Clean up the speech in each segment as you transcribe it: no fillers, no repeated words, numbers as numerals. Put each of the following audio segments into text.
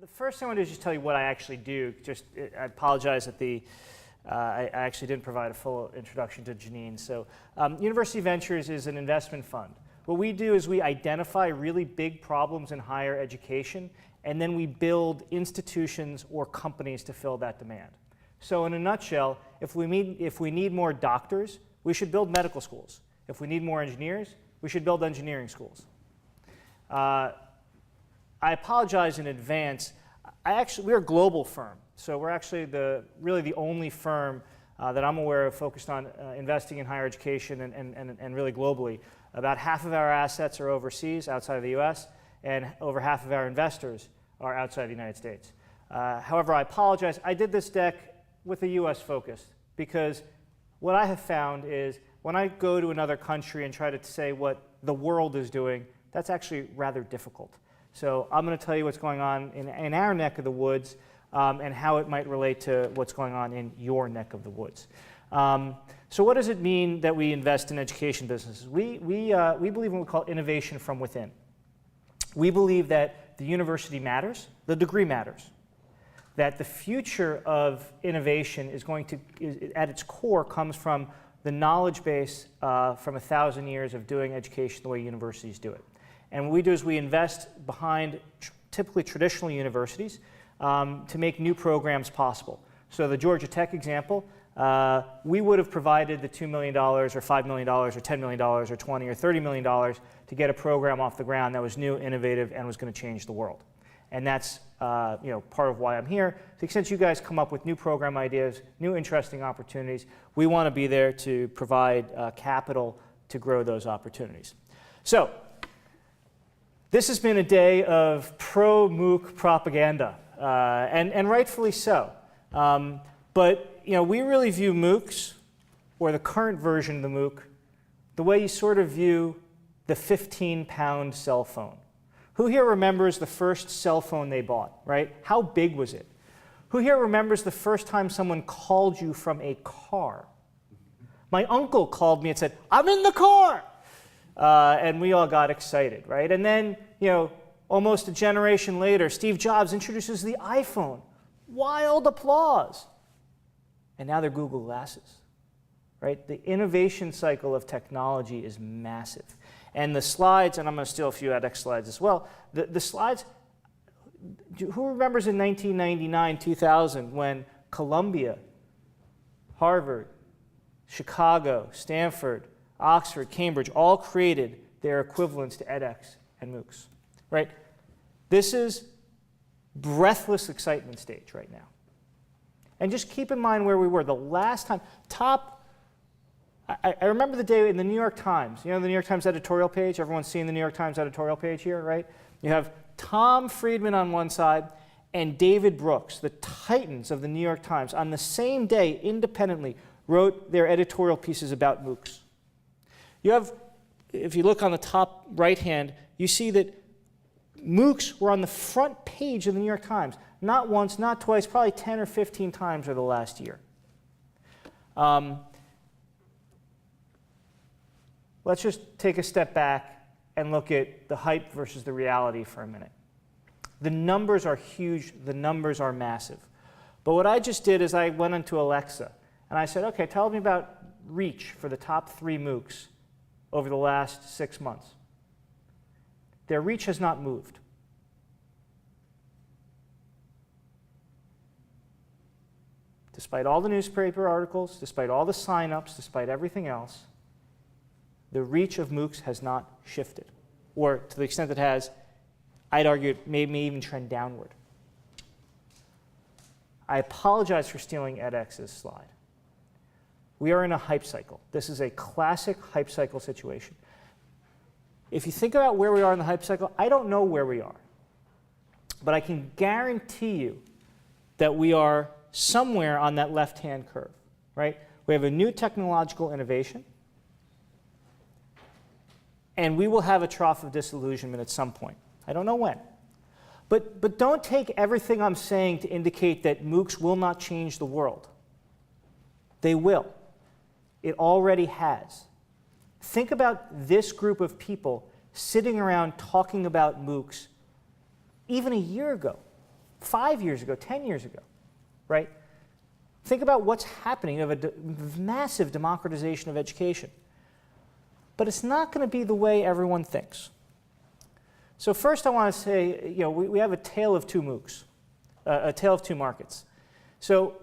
The first thing I want to do is just tell you what I actually do. I apologize that I actually didn't provide a full introduction to Janine. So University Ventures is an investment fund. What we do is we identify really big problems in higher education, and then we build institutions or companies to fill that demand. So in a nutshell, if we need more doctors, we should build medical schools. If we need more engineers, we should build engineering schools. I apologize in advance. We're a global firm, so we're actually really the only firm that I'm aware of focused on investing in higher education and really globally. About half of our assets are overseas, outside of the US, and over half of our investors are outside the United States. However, I apologize. I did this deck with a US focus because what I have found is when I go to another country and try to say what the world is doing, that's actually rather difficult. So I'm going to tell you what's going on in our neck of the woods and how it might relate to what's going on in your neck of the woods. So what does it mean that we invest in education businesses? We believe in what we call innovation from within. We believe that the university matters, the degree matters, that the future of innovation at its core comes from the knowledge base from 1,000 years of doing education the way universities do it. And what we do is we invest behind typically traditional universities to make new programs possible. So the Georgia Tech example, we would have provided the $2 million or $5 million or $10 million or $20 or $30 million to get a program off the ground that was new, innovative, and was going to change the world. And that's part of why I'm here. To the extent you guys come up with new program ideas, new interesting opportunities, we want to be there to provide capital to grow those opportunities. So this has been a day of pro-MOOC propaganda, and rightfully so. But we really view MOOCs, or the current version of the MOOC, the way you sort of view the 15-pound cell phone. Who here remembers the first cell phone they bought, right? How big was it? Who here remembers the first time someone called you from a car? My uncle called me and said, "I'm in the car!" And we all got excited, right? And then, almost a generation later, Steve Jobs introduces the iPhone. Wild applause. And now they're Google Glasses, right? The innovation cycle of technology is massive. And the slides, and I'm going to steal a few edX slides as well, the slides, who remembers in 1999, 2000, when Columbia, Harvard, Chicago, Stanford, Oxford, Cambridge, all created their equivalents to edX and MOOCs, right? This is breathless excitement stage right now. And just keep in mind where we were. The last time, I remember the day in the New York Times, the New York Times editorial page, everyone's seen the New York Times editorial page here, right? You have Tom Friedman on one side and David Brooks, the titans of the New York Times, on the same day independently wrote their editorial pieces about MOOCs. You have, if you look on the top right hand, you see that MOOCs were on the front page of the New York Times. Not once, not twice, probably 10 or 15 times over the last year. Let's just take a step back and look at the hype versus the reality for a minute. The numbers are huge. The numbers are massive. But what I just did is I went into Alexa, and I said, OK, tell me about reach for the top 3 MOOCs over the last 6 months. Their reach has not moved. Despite all the newspaper articles, despite all the sign-ups, despite everything else, the reach of MOOCs has not shifted. Or to the extent it has, I'd argue it may even trend downward. I apologize for stealing edX's slide. We are in a hype cycle. This is a classic hype cycle situation. If you think about where we are in the hype cycle, I don't know where we are. But I can guarantee you that we are somewhere on that left-hand curve, right? We have a new technological innovation, and we will have a trough of disillusionment at some point. I don't know when. But don't take everything I'm saying to indicate that MOOCs will not change the world. They will. It already has. Think about this group of people sitting around talking about MOOCs even a year ago. 5 years ago, 10 years ago, right? Think about what's happening. You have a massive democratization of education. But it's not going to be the way everyone thinks. So first I want to say, we have a tale of two MOOCs, a tale of two markets. So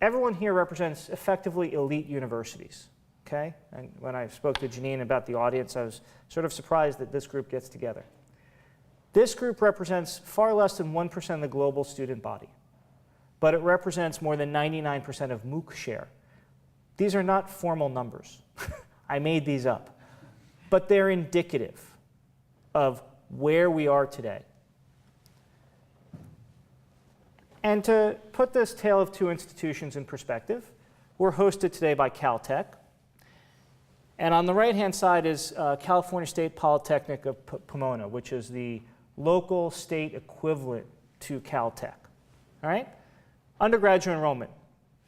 everyone here represents effectively elite universities, okay? And when I spoke to Janine about the audience, I was sort of surprised that this group gets together. This group represents far less than 1% of the global student body, but it represents more than 99% of MOOC share. These are not formal numbers. I made these up. But they're indicative of where we are today. And to put this tale of two institutions in perspective, we're hosted today by Caltech. And on the right-hand side is California State Polytechnic of Pomona, which is the local state equivalent to Caltech. All right? Undergraduate enrollment,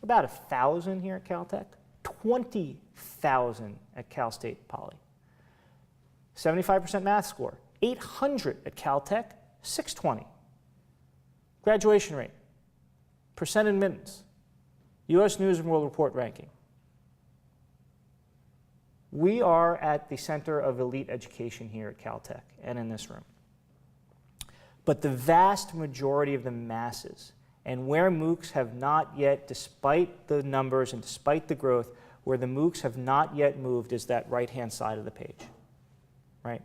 about 1,000 here at Caltech, 20,000 at Cal State Poly. 75% math score, 800 at Caltech, 620. Graduation rate, percent admittance, US News and World Report ranking. We are at the center of elite education here at Caltech and in this room. But the vast majority of the masses, and where MOOCs have not yet, despite the numbers and despite the growth, where the MOOCs have not yet moved is that right-hand side of the page, right?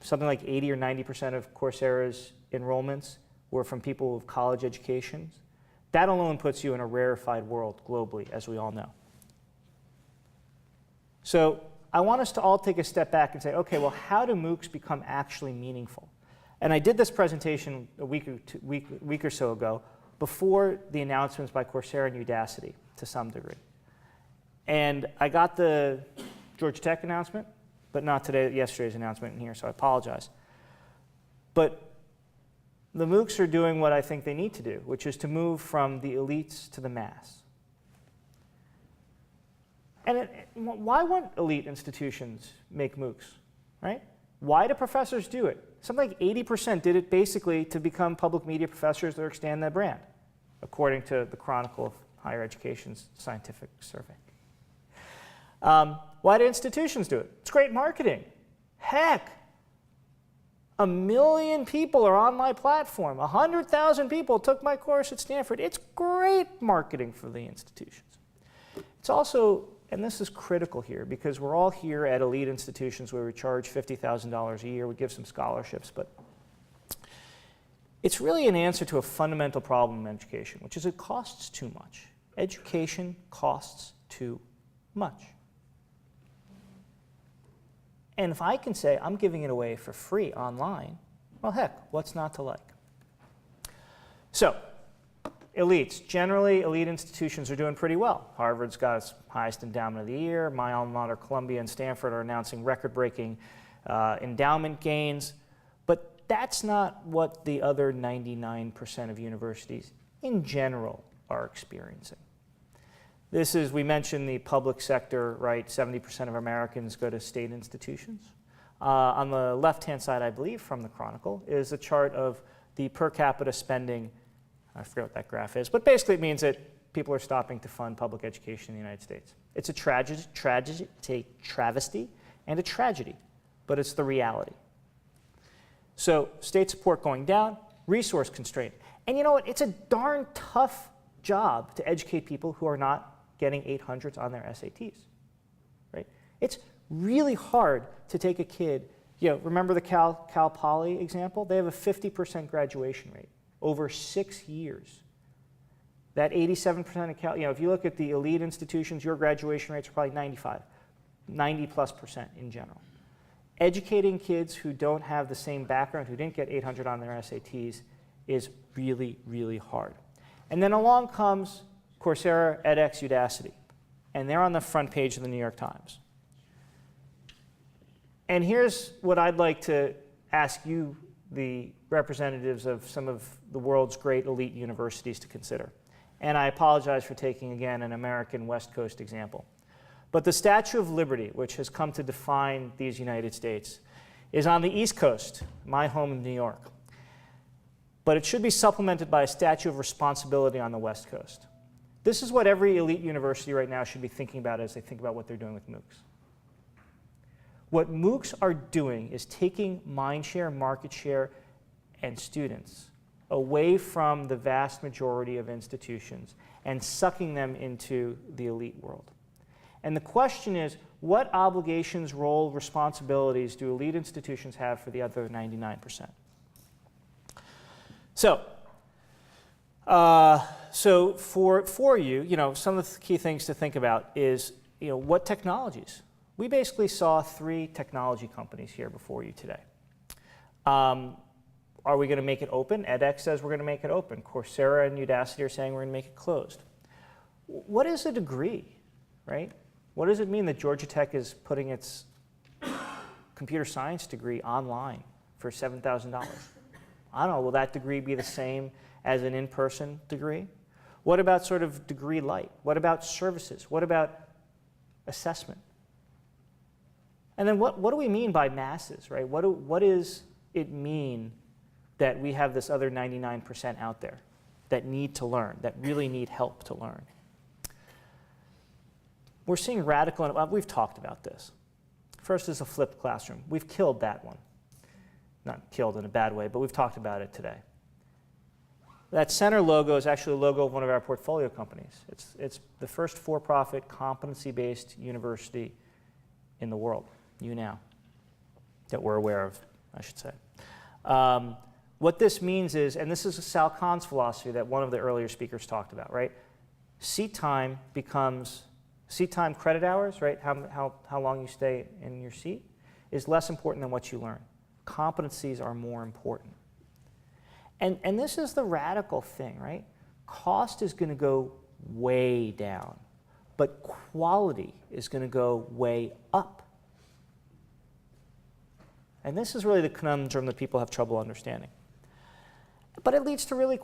Something like 80 or 90% of Coursera's enrollments were from people with college educations. That alone puts you in a rarefied world globally, as we all know. So I want us to all take a step back and say, okay, well, how do MOOCs become actually meaningful? And I did this presentation a week or so ago, before the announcements by Coursera and Udacity, to some degree. And I got the Georgia Tech announcement, but not yesterday's announcement in here, so I apologize. But the MOOCs are doing what I think they need to do, which is to move from the elites to the mass. And why won't elite institutions make MOOCs, right? Why do professors do it? Something like 80% did it basically to become public media professors or extend their brand, according to the Chronicle of Higher Education's scientific survey. Why do institutions do it? It's great marketing. Heck, 1 million people are on my platform. 100,000 people took my course at Stanford. It's great marketing for the institutions. It's also, and this is critical here, because we're all here at elite institutions where we charge $50,000 a year. We give some scholarships, but it's really an answer to a fundamental problem in education, which is it costs too much. Education costs too much. And if I can say I'm giving it away for free online, well, heck, what's not to like? So, elites. Generally, elite institutions are doing pretty well. Harvard's got its highest endowment of the year. My alma mater, Columbia and Stanford, are announcing record-breaking endowment gains. But that's not what the other 99% of universities in general are experiencing. This is, we mentioned the public sector, right? 70% of Americans go to state institutions. On the left-hand side, I believe, from the Chronicle, is a chart of the per capita spending. I forget what that graph is, but basically it means that people are stopping to fund public education in the United States. It's a travesty and a tragedy, but it's the reality. So state support going down, resource constraint. And you know what? It's a darn tough job to educate people who are not getting 800s on their SATs, right? It's really hard to take a kid, remember the Cal Poly example? They have a 50% graduation rate over 6 years. That 87% of Cal, if you look at the elite institutions, your graduation rates are probably 90+% in general. Educating kids who don't have the same background, who didn't get 800 on their SATs, is really, really hard. And then along comes Coursera, edX, Udacity, and they're on the front page of the New York Times. And here's what I'd like to ask you, the representatives of some of the world's great elite universities, to consider. And I apologize for taking, again, an American West Coast example. But the Statue of Liberty, which has come to define these United States, is on the East Coast, my home in New York. but it should be supplemented by a statute of responsibility on the West Coast. This is what every elite university right now should be thinking about as they think about what they're doing with MOOCs. What MOOCs are doing is taking mind share, market share, and students away from the vast majority of institutions and sucking them into the elite world. And the question is, what obligations, role, responsibilities do elite institutions have for the other 99%? So for you, some of the key things to think about is, what technologies? We basically saw 3 technology companies here before you today. Are we going to make it open? edX says we're going to make it open. Coursera and Udacity are saying we're going to make it closed. What is a degree, right? What does it mean that Georgia Tech is putting its computer science degree online for $7,000? I don't know, will that degree be the same as an in-person degree? What about sort of degree light? What about services? What about assessment? And then what do we mean by masses, right? What does it mean that we have this other 99% out there that need to learn, that really need help to learn? We're seeing radical, we've talked about this. First is a flipped classroom. We've killed that one. Not killed in a bad way, but we've talked about it today. That center logo is actually a logo of one of our portfolio companies. It's the first for-profit, competency-based university in the world, UNOW, that we're aware of, I should say. What this means is, and this is Sal Khan's philosophy that one of the earlier speakers talked about, right? Seat time credit hours, right? How long you stay in your seat is less important than what you learn. Competencies are more important. And this is the radical thing, right? Cost is going to go way down, but quality is going to go way up. And this is really the conundrum that people have trouble understanding. But it leads to really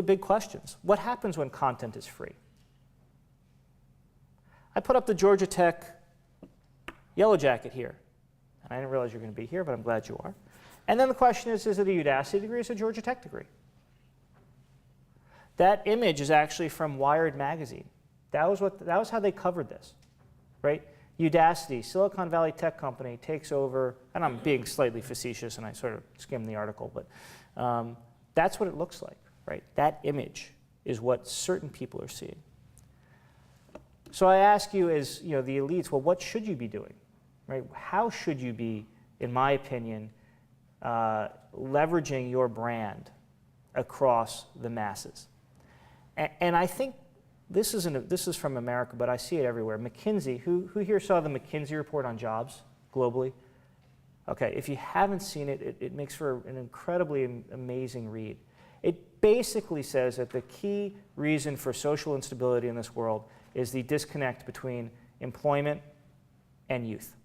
big questions. What happens when content is free? I put up the Georgia Tech yellow jacket here. And I didn't realize you were going to be here, but I'm glad you are. And then the question is it a Udacity degree or is it a Georgia Tech degree? That image is actually from Wired magazine. That was how they covered this, right? Udacity, Silicon Valley tech company, takes over, and I'm being slightly facetious and I sort of skimmed the article, but that's what it looks like, right? That image is what certain people are seeing. So I ask you as the elites, well, what should you be doing, right? How should you be, in my opinion, leveraging your brand across the masses? And I think this is from America, but I see it everywhere. McKinsey, who here saw the McKinsey report on jobs globally? Okay, if you haven't seen it, it makes for an incredibly amazing read. It basically says that the key reason for social instability in this world is the disconnect between employment and youth.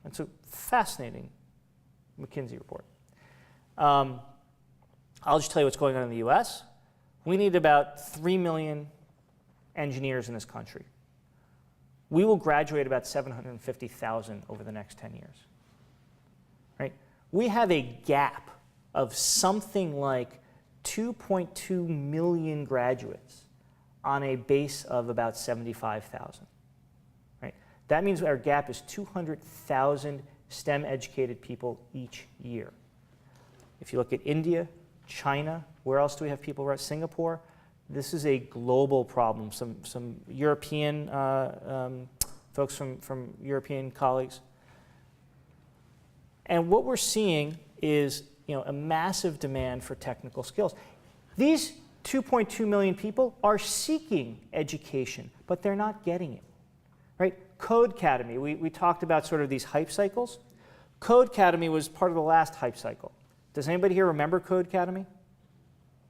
It's a fascinating McKinsey report. I'll just tell you what's going on in the US. We need about 3 million engineers in this country. We will graduate about 750,000 over the next 10 years. Right? We have a gap of something like 2.2 million graduates on a base of about 75,000. Right? That means our gap is 200,000 STEM-educated people each year. If you look at India, China, where else do we have people? Right? Singapore. This is a global problem. Some European folks from European colleagues. And what we're seeing is a massive demand for technical skills. These 2.2 million people are seeking education, but they're not getting it. Right? Codecademy, we talked about sort of these hype cycles. Codecademy was part of the last hype cycle. Does anybody here remember Codecademy?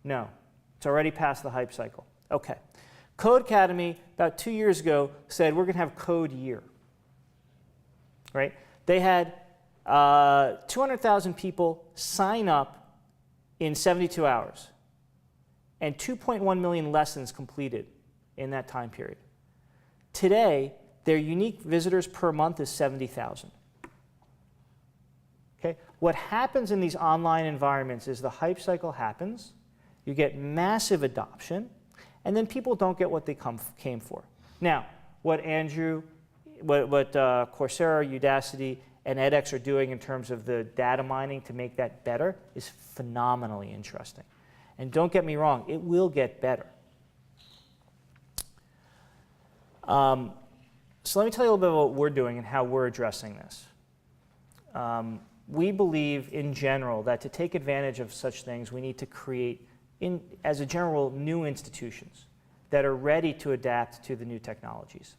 No. It's already past the hype cycle. Okay. Codecademy, about 2 years ago, said we're going to have Code Year. Right? They had 200,000 people sign up in 72 hours and 2.1 million lessons completed in that time period. Today, their unique visitors per month is 70,000. Okay? What happens in these online environments is the hype cycle happens, you get massive adoption, and then people don't get what they came for. Now, what Coursera, Udacity, and edX are doing in terms of the data mining to make that better is phenomenally interesting. And don't get me wrong, it will get better. So let me tell you a little bit about what we're doing and how we're addressing this. We believe, in general, that to take advantage of such things, we need to create, as a general, new institutions that are ready to adapt to the new technologies.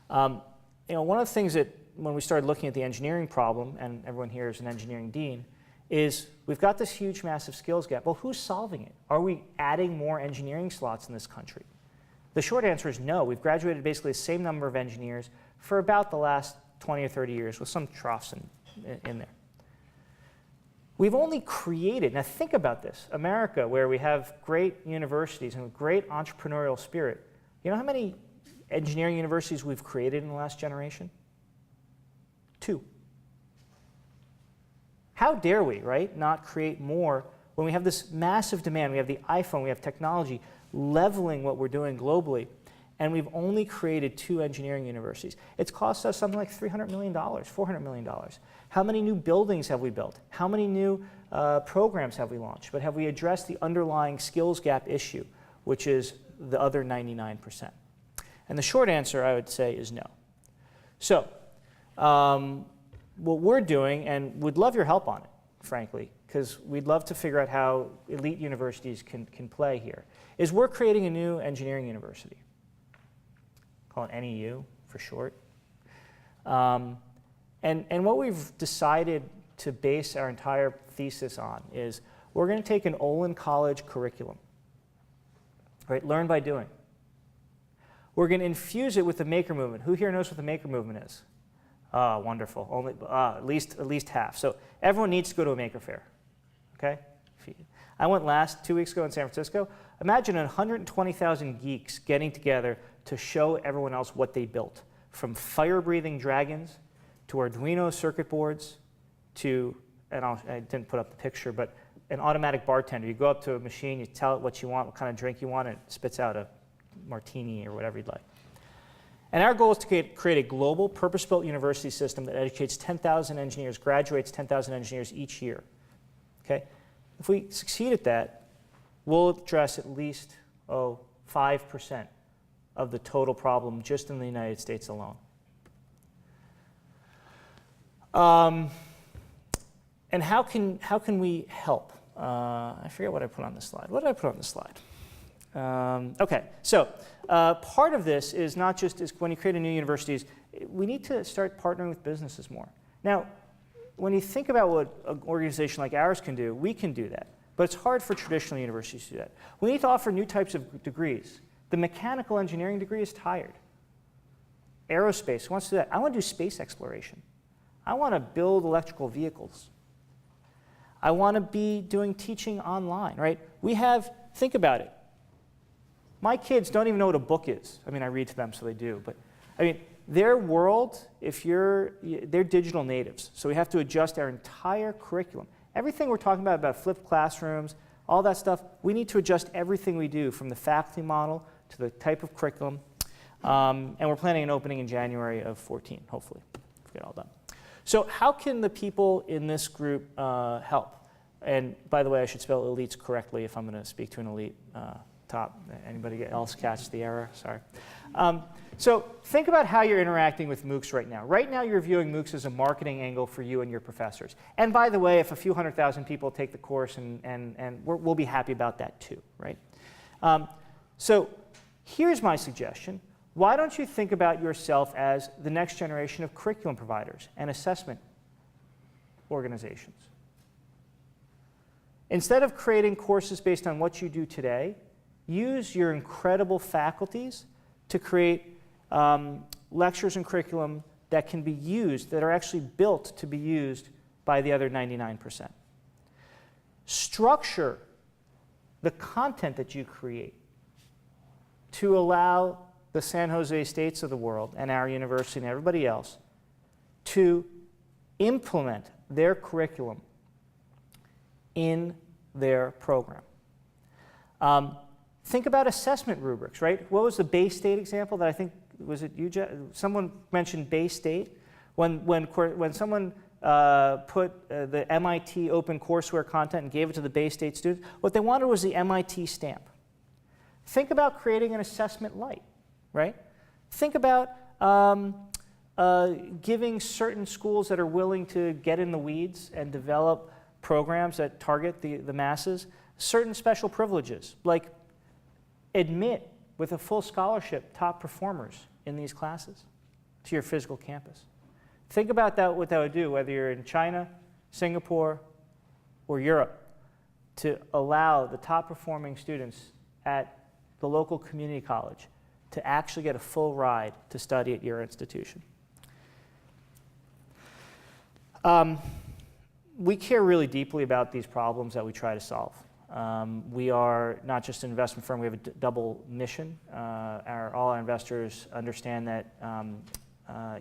One of the things that, when we started looking at the engineering problem, and everyone here is an engineering dean, is we've got this huge, massive skills gap. Well, who's solving it? Are we adding more engineering slots in this country? The short answer is no. We've graduated basically the same number of engineers for about the last 20 or 30 years, with some troughs in there. We've only created, now think about this, America, where we have great universities and great entrepreneurial spirit. You know how many engineering universities we've created in the last generation? 2. How dare we, right, not create more when we have this massive demand? We have the iPhone, we have technology leveling what we're doing globally, and we've only created 2 engineering universities. It's cost us something like $300 million, $400 million. How many new buildings have we built? How many new programs have we launched? But have we addressed the underlying skills gap issue, which is the other 99%? And the short answer, I would say, is no. So what we're doing, and would love your help on it, frankly, because we'd love to figure out how elite universities can play here, is we're creating a new engineering university. Call it NEU for short. And what we've decided to base our entire thesis on is we're going to take an Olin College curriculum, right? Learn by doing. We're going to infuse it with the maker movement. Who here knows what the maker movement is? Oh, wonderful. Only at least half. So everyone needs to go to a maker fair. Okay? I went 2 weeks ago in San Francisco. Imagine 120,000 geeks getting together to show everyone else what they built, from fire-breathing dragons to Arduino circuit boards to, and I didn't put up the picture, but an automatic bartender. You go up to a machine, you tell it what you want, what kind of drink you want, and it spits out a martini or whatever you'd like. And our goal is to create a global, purpose-built university system that educates 10,000 engineers, graduates 10,000 engineers each year. Okay? If we succeed at that, we'll address at least 5% of the total problem just in the United States alone. And how can we help? I forget what I put on this slide. What did I put on this slide? Okay, so part of this is not just when you create a new universities, we need to start partnering with businesses more. Now, when you think about what an organization like ours can do, we can do that. But it's hard for traditional universities to do that. We need to offer new types of degrees. The mechanical engineering degree is tired. Aerospace, who wants to do that? I want to do space exploration. I want to build electrical vehicles. I want to be doing teaching online, right? We have, think about it. My kids don't even know what a book is. I mean, I read to them, so they do. But I mean, their world, they're digital natives. So we have to adjust our entire curriculum. Everything we're talking about flipped classrooms, all that stuff, we need to adjust everything we do, from the faculty model to the type of curriculum. And we're planning an opening in January of 2014, hopefully, if we get it all done. So how can the people in this group help? And by the way, I should spell elites correctly if I'm going to speak to an elite top. Anybody else catch the error? Sorry. So think about how you're interacting with MOOCs right now. Right now, you're viewing MOOCs as a marketing angle for you and your professors. And by the way, if a few 100,000 people take the course, and we'll be happy about that too, right? So here's my suggestion. Why don't you think about yourself as the next generation of curriculum providers and assessment organizations? Instead of creating courses based on what you do today, use your incredible faculties to create lectures and curriculum that can be used, that are actually built to be used by the other 99%. Structure the content that you create to allow the San Jose States of the world and our university and everybody else to implement their curriculum in their program. Think about assessment rubrics, right? What was the Bay State example that I think, was it you, someone mentioned Bay State? When someone put the MIT open courseware content and gave it to the Bay State students, what they wanted was the MIT stamp. Think about creating an assessment light, right? Think about giving certain schools that are willing to get in the weeds and develop programs that target the masses certain special privileges, like admit with a full scholarship top performers in these classes to your physical campus. Think about that, what that would do, whether you're in China, Singapore, or Europe, to allow the top performing students at the local community college to actually get a full ride to study at your institution. We care really deeply about these problems that we try to solve. We are not just an investment firm, we have a double mission. All our investors understand that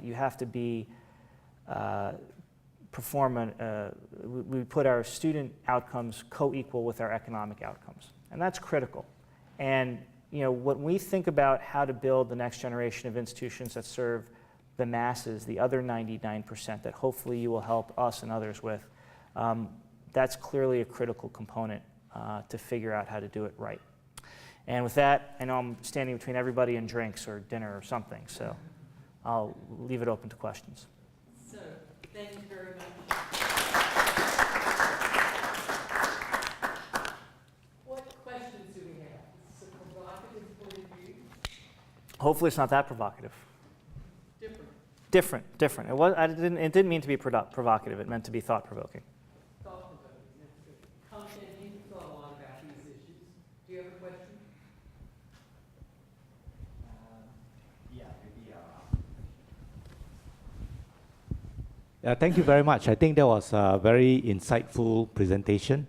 you have to be, we put our student outcomes co-equal with our economic outcomes. And that's critical. And when we think about how to build the next generation of institutions that serve the masses, the other 99% that hopefully you will help us and others with, that's clearly a critical component to figure out how to do it right. And with that, I know I'm standing between everybody and drinks or dinner or something, so I'll leave it open to questions. So, thank you very much. What questions do we have? Is this a provocative point of view? Hopefully it's not that provocative. Different. Different. It didn't mean to be provocative, it meant to be thought-provoking. Thank you very much. I think that was a very insightful presentation.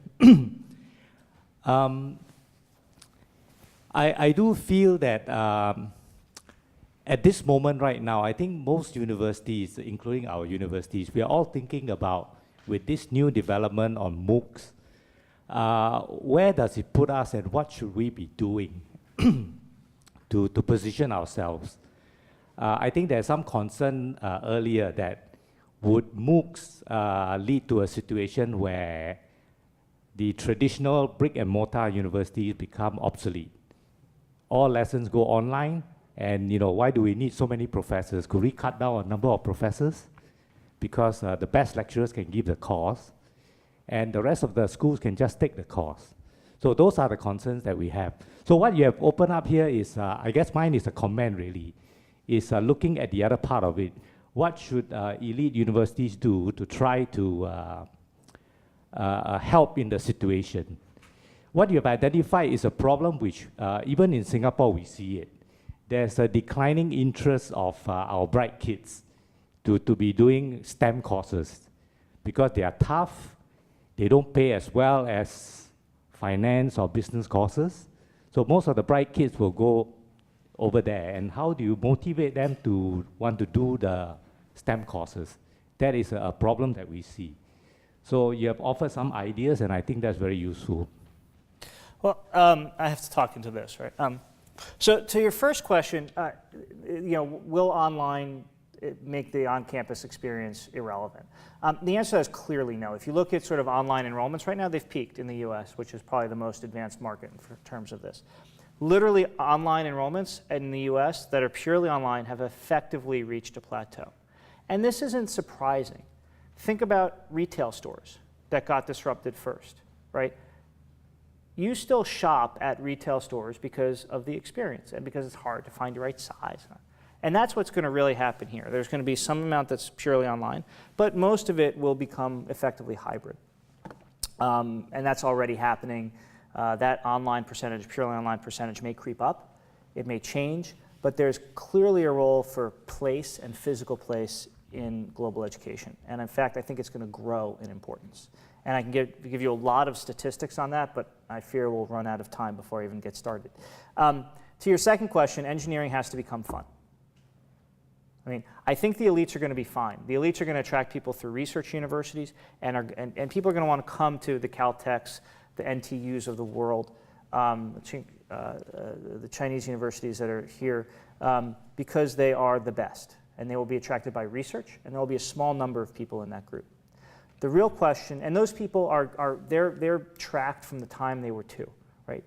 I do feel that at this moment right now, I think most universities, including our universities, we are all thinking about, with this new development on MOOCs, where does it put us and what should we be doing to position ourselves? I think there's some concern earlier that would MOOCs lead to a situation where the traditional brick and mortar universities become obsolete? All lessons go online, and why do we need so many professors? Could we cut down on number of professors? Because the best lecturers can give the course, and the rest of the schools can just take the course. So those are the concerns that we have. So what you have opened up here is, I guess mine is a comment really, is looking at the other part of it. What should elite universities do to try to help in the situation? What you have identified is a problem which, even in Singapore, we see it. There's a declining interest of our bright kids to be doing STEM courses because they are tough, they don't pay as well as finance or business courses. So most of the bright kids will go over there. And how do you motivate them to want to do the STEM courses? That is a problem that we see. So you have offered some ideas, and I think that's very useful. Well, I have to talk into this, right? So to your first question, will online make the on-campus experience irrelevant? The answer is clearly no. If you look at sort of online enrollments right now, they've peaked in the US, which is probably the most advanced market in terms of this. Literally, online enrollments in the US that are purely online have effectively reached a plateau. And this isn't surprising. Think about retail stores that got disrupted first, right? You still shop at retail stores because of the experience and because it's hard to find the right size. And that's what's going to really happen here. There's going to be some amount that's purely online, but most of it will become effectively hybrid. And that's already happening. That online percentage, purely online percentage, may creep up. It may change, but there's clearly a role for place and physical place in global education. And in fact, I think it's going to grow in importance. And I can give you a lot of statistics on that, but I fear we'll run out of time before I even get started. To your second question, engineering has to become fun. I mean, I think the elites are going to be fine. The elites are going to attract people through research universities, and people are going to want to come to the Caltechs, the NTUs of the world, the Chinese universities that are here, because they are the best. And they will be attracted by research, and there will be a small number of people in that group. The real question, and those people they're tracked from the time they were 2, right?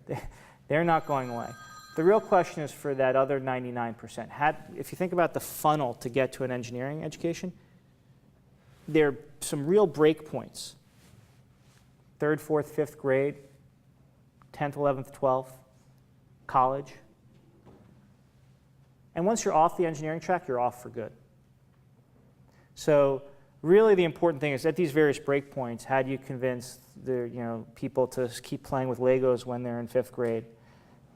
They're not going away. The real question is for that other 99%. If you think about the funnel to get to an engineering education, there are some real break points. 3rd, 4th, 5th grade, 10th, 11th, 12th, college. And once you're off the engineering track, you're off for good. So really the important thing is at these various break points, how do you convince people to keep playing with Legos when they're in 5th grade?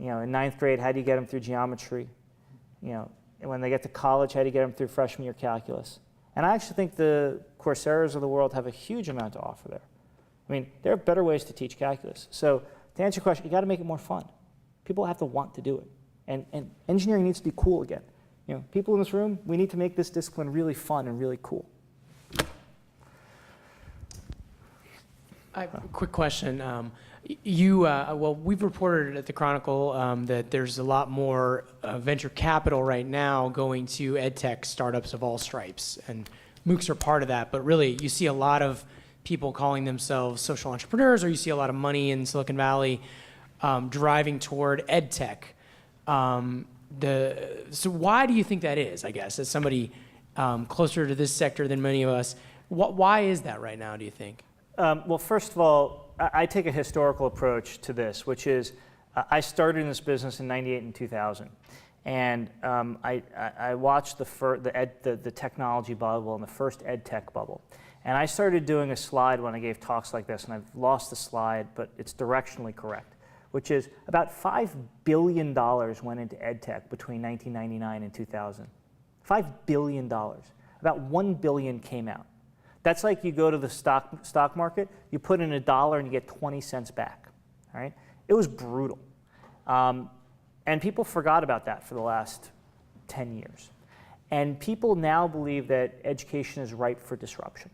In 9th grade, how do you get them through geometry? And when they get to college, how do you get them through freshman year calculus? And I actually think the Coursera's of the world have a huge amount to offer there. I mean, there are better ways to teach calculus. So to answer your question, you got to make it more fun. People have to want to do it. And engineering needs to be cool again. People in this room, we need to make this discipline really fun and really cool. I have a quick question. We've reported at the Chronicle that there's a lot more venture capital right now going to ed tech startups of all stripes, and MOOCs are part of that. But really, you see a lot of people calling themselves social entrepreneurs, or you see a lot of money in Silicon Valley driving toward ed tech. So why do you think that is, I guess, as somebody closer to this sector than many of us? Why is that right now, do you think? Well, first of all, I take a historical approach to this, which is I started in this business in '98 and 2000. And I watched the technology bubble and the first ed tech bubble. And I started doing a slide when I gave talks like this, and I've lost the slide, but it's directionally correct, which is about $5 billion went into ed tech between 1999 and 2000. $5 billion. About $1 billion came out. That's like you go to the stock market, you put in $1 and you get 20 cents back. All right? It was brutal. And people forgot about that for the last 10 years. And people now believe that education is ripe for disruption.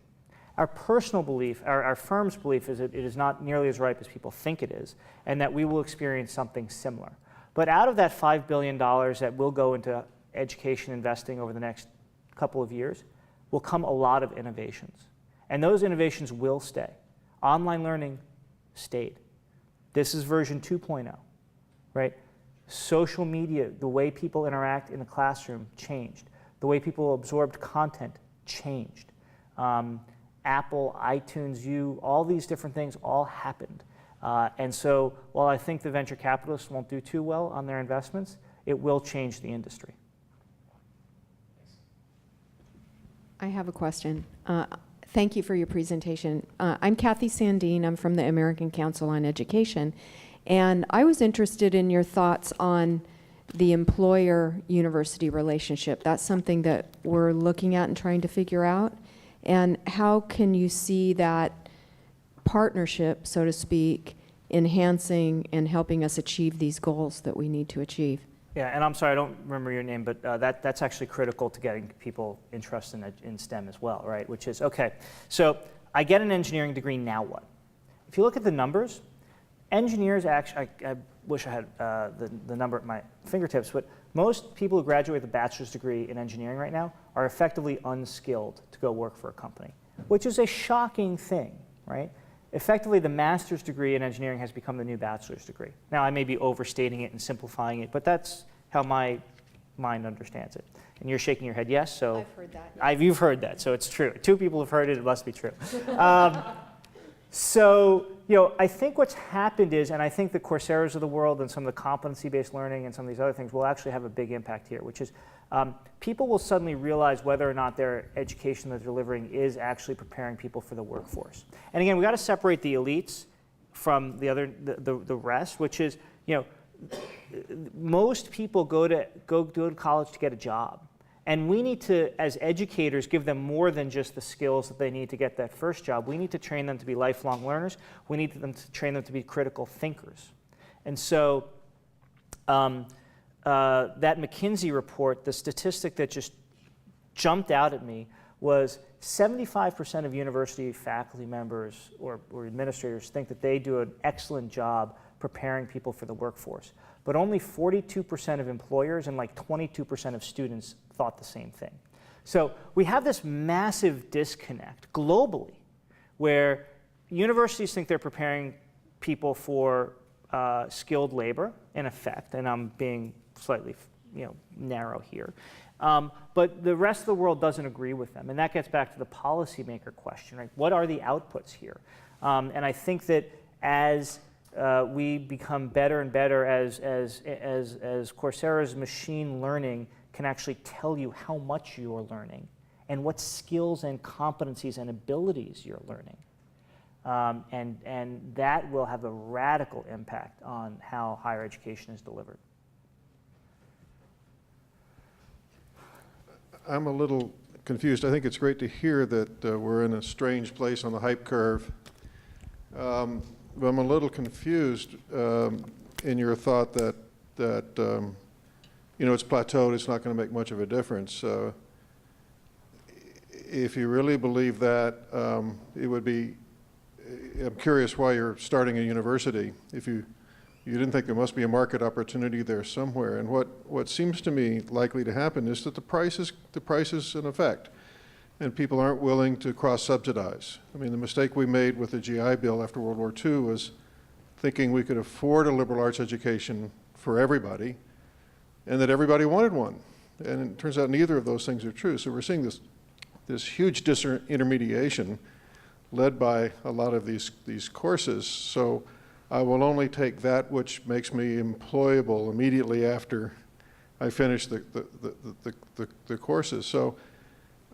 Our personal belief, our firm's belief is that it is not nearly as ripe as people think it is, and that we will experience something similar. But out of that $5 billion that will go into education investing over the next couple of years will come a lot of innovations. And those innovations will stay. Online learning stayed. This is version 2.0, right? Social media, the way people interact in the classroom changed. The way people absorbed content changed. Apple, iTunes, all these different things all happened. And so while I think the venture capitalists won't do too well on their investments, it will change the industry. I have a question. Thank you for your presentation. I'm Kathy Sandine. I'm from the American Council on Education. And I was interested in your thoughts on the employer-university relationship. That's something that we're looking at and trying to figure out. And how can you see that partnership, so to speak, enhancing and helping us achieve these goals that we need to achieve? Yeah, and I'm sorry, I don't remember your name, but that's actually critical to getting people interested in STEM as well, right? Which is, okay, so I get an engineering degree, now what? If you look at the numbers, engineers actually, I wish I had the number at my fingertips, but most people who graduate with a bachelor's degree in engineering right now are effectively unskilled to go work for a company, which is a shocking thing, right? Effectively, the master's degree in engineering has become the new bachelor's degree. Now, I may be overstating it and simplifying it, but that's how my mind understands it. And you're shaking your head yes, so I've heard that. Yes. You've heard that, so it's true. 2 people have heard it, it must be true. So, I think what's happened is, and I think the Coursera's of the world and some of the competency-based learning and some of these other things will actually have a big impact here, which is people will suddenly realize whether or not their education they're delivering is actually preparing people for the workforce. And again, we got to separate the elites from the rest, which is, most people go to college to get a job. And we need to, as educators, give them more than just the skills that they need to get that first job. We need to train them to be lifelong learners. We need to train them to be critical thinkers. And so that McKinsey report, the statistic that just jumped out at me was 75% of university faculty members or administrators think that they do an excellent job preparing people for the workforce. But only 42% of employers and like 22% of students thought the same thing. So we have this massive disconnect globally where universities think they're preparing people for skilled labor, in effect, and I'm being slightly narrow here. But the rest of the world doesn't agree with them. And that gets back to the policymaker question, right? What are the outputs here? And I think that as we become better and better as Coursera's machine learning can actually tell you how much you're learning and what skills and competencies and abilities you're learning. And that will have a radical impact on how higher education is delivered. I'm a little confused. I think it's great to hear that we're in a strange place on the hype curve. But I'm a little confused in your thought that it's plateaued, it's not going to make much of a difference. If you really believe that, it would be, I'm curious why you're starting a university. If you didn't think there must be a market opportunity there somewhere. And what seems to me likely to happen is that the price is in effect, and people aren't willing to cross-subsidize. I mean, the mistake we made with the GI Bill after World War II was thinking we could afford a liberal arts education for everybody, and that everybody wanted one. And it turns out neither of those things are true. So we're seeing this huge disintermediation led by a lot of these courses. So I will only take that which makes me employable immediately after I finish the courses. So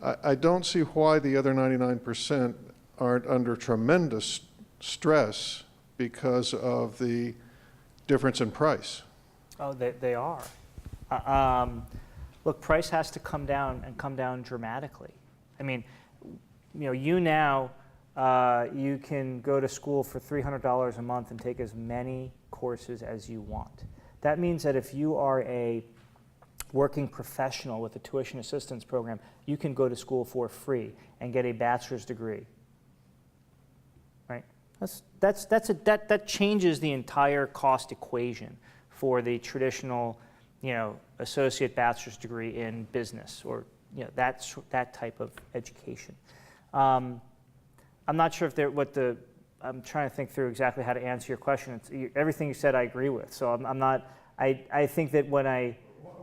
I don't see why the other 99% aren't under tremendous stress because of the difference in price. Oh, they are. Look, price has to come down and come down dramatically. I mean, you now, you can go to school for $300 a month and take as many courses as you want. That means that if you are a working professional with a tuition assistance program, you can go to school for free and get a bachelor's degree. Right? That changes the entire cost equation for the traditional, associate bachelor's degree in business or that type of education. I'm not sure if I'm trying to think through exactly how to answer your question. Everything you said I agree with. So I'm not, I think that when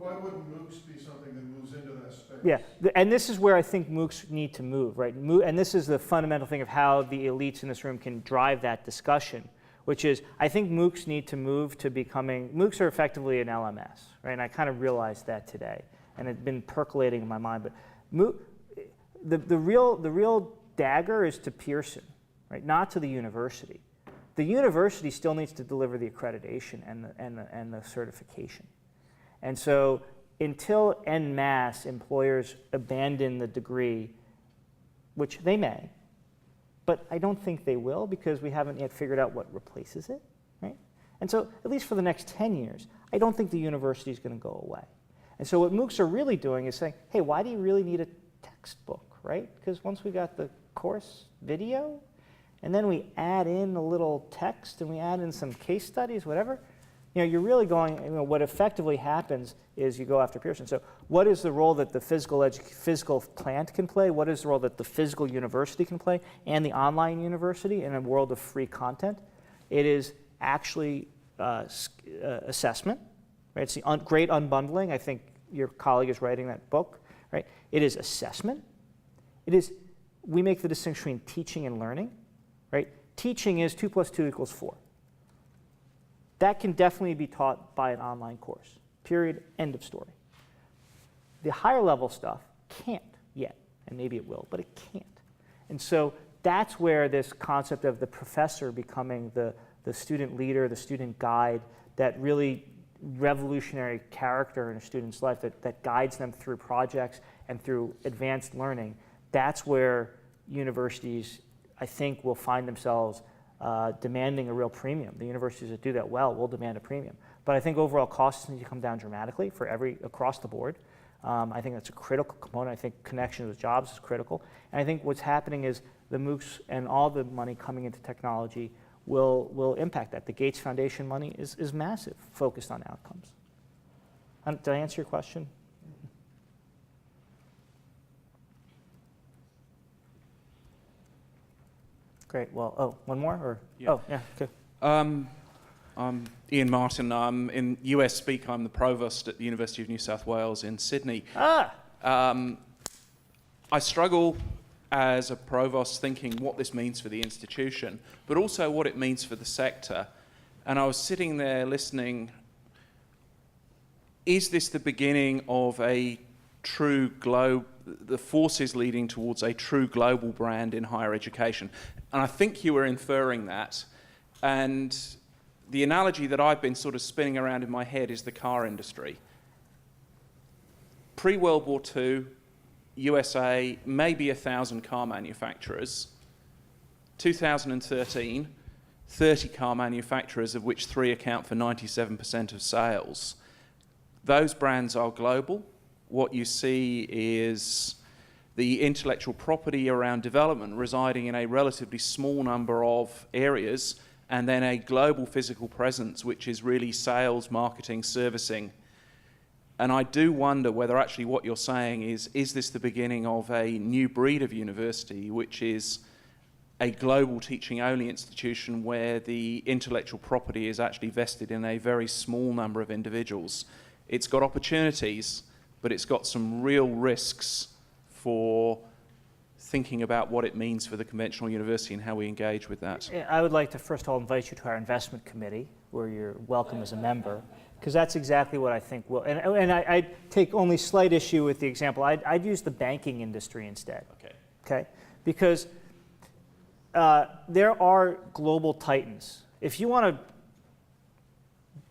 Why wouldn't MOOCs be something that moves into that space? Yeah, and this is where I think MOOCs need to move, right? And this is the fundamental thing of how the elites in this room can drive that discussion, which is I think MOOCs need to move to becoming, MOOCs are effectively an LMS, right? And I kind of realized that today, and it's been percolating in my mind. But the real dagger is to Pearson, right? Not to the university. The university still needs to deliver the accreditation and the certification. And so until en masse employers abandon the degree, which they may, but I don't think they will because we haven't yet figured out what replaces it, right? And so at least for the next 10 years, I don't think the university is going to go away. And so what MOOCs are really doing is saying, hey, why do you really need a textbook, right? Because once we got the course video, and then we add in a little text and we add in some case studies, whatever, you're really going, what effectively happens is you go after Pearson. So what is the role that the physical plant can play? What is the role that the physical university can play and the online university in a world of free content? It is actually assessment, right? It's the great unbundling. I think your colleague is writing that book, right? It is assessment. It is, we make the distinction between teaching and learning, right? Teaching is 2 + 2 = 4. That can definitely be taught by an online course, period, end of story. The higher level stuff can't yet, and maybe it will, but it can't. And so that's where this concept of the professor becoming the student leader, the student guide, that really revolutionary character in a student's life that guides them through projects and through advanced learning, that's where universities, I think, will find themselves demanding a real premium. The universities that do that well will demand a premium. But I think overall costs need to come down dramatically for across the board. I think that's a critical component. I think connection with jobs is critical. And I think what's happening is the MOOCs and all the money coming into technology will impact that. The Gates Foundation money is massive, focused on outcomes. Did I answer your question? Great. Well, oh, one more? Or Yeah. Oh, yeah, okay. I'm Ian Martin. I'm in US Speak. I'm the provost at the University of New South Wales in Sydney. I struggle as a provost thinking what this means for the institution, but also what it means for the sector. And I was sitting there listening. Is this the beginning of a true the forces leading towards a true global brand in higher education? And I think you were inferring that. And the analogy that I've been sort of spinning around in my head is the car industry. Pre-World War II, USA, maybe 1,000 car manufacturers. 2013, 30 car manufacturers, of which 3 account for 97% of sales. Those brands are global. What you see is the intellectual property around development residing in a relatively small number of areas, and then a global physical presence, which is really sales, marketing, servicing. And I do wonder whether actually what you're saying is this the beginning of a new breed of university, which is a global teaching-only institution where the intellectual property is actually vested in a very small number of individuals? It's got opportunities, but it's got some real risks for thinking about what it means for the conventional university and how we engage with that. I would like to first of all invite you to our investment committee, where you're welcome as a member, because that's exactly what I think will, and I take only slight issue with the example. I'd use the banking industry instead. Okay? Because there are global titans. If you want to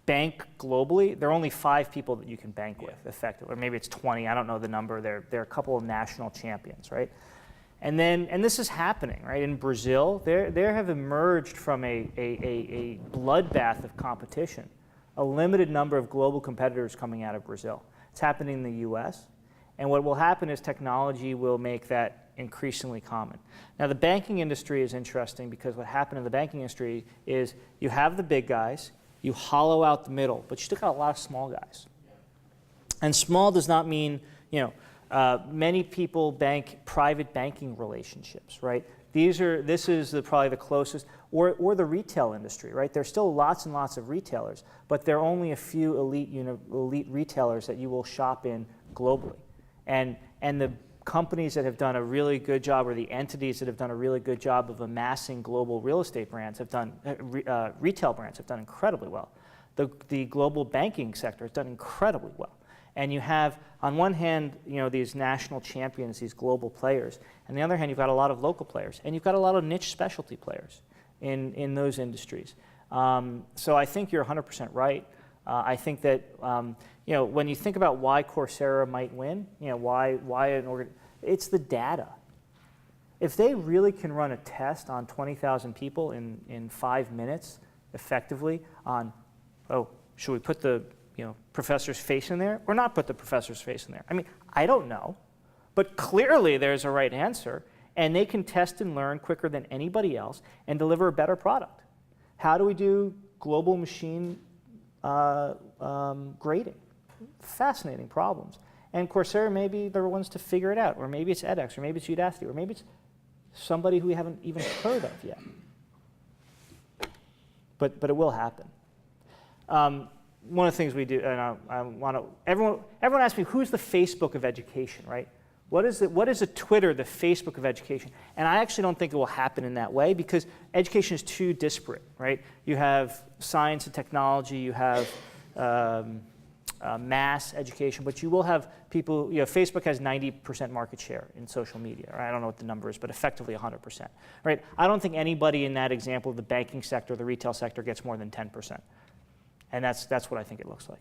bank globally, there are only 5 people that you can bank with, effectively, or maybe it's 20. I don't know the number. There are a couple of national champions, right? And this is happening, right? In Brazil, there have emerged from a bloodbath of competition, a limited number of global competitors coming out of Brazil. It's happening in the U.S., and what will happen is technology will make that increasingly common. Now, the banking industry is interesting because what happened in the banking industry is you have the big guys, you hollow out the middle, but you still got a lot of small guys. And small does not mean, many people bank private banking relationships, right? This is probably the closest, or the retail industry, right? There's still lots and lots of retailers, but there are only a few elite retailers that you will shop in globally. And the companies that have done a really good job, or the entities that have done a really good job of amassing global real estate brands have done, retail brands have done incredibly well. The global banking sector has done incredibly well. And you have, on one hand, these national champions, these global players. On the other hand, you've got a lot of local players. And you've got a lot of niche specialty players in those industries. So I think you're 100% right. I think that, when you think about why Coursera might win, it's the data. If they really can run a test on 20,000 people in 5 minutes effectively on, should we put the professor's face in there or not put the professor's face in there? I mean, I don't know, but clearly there's a right answer, and they can test and learn quicker than anybody else and deliver a better product. How do we do global machine grading? Fascinating problems. And Coursera may be the ones to figure it out, or maybe it's edX, or maybe it's Udacity, or maybe it's somebody who we haven't even heard of yet. But it will happen. One of the things we do, and I want to, everyone asks me, who's the Facebook of education, right? What is a Twitter, the Facebook of education? And I actually don't think it will happen in that way, because education is too disparate, right? You have science and technology, you have mass education, but you will have people, Facebook has 90% market share in social media, right? I don't know what the number is, but effectively 100%, right? I don't think anybody in that example of the banking sector, the retail sector, gets more than 10%. And that's what I think it looks like.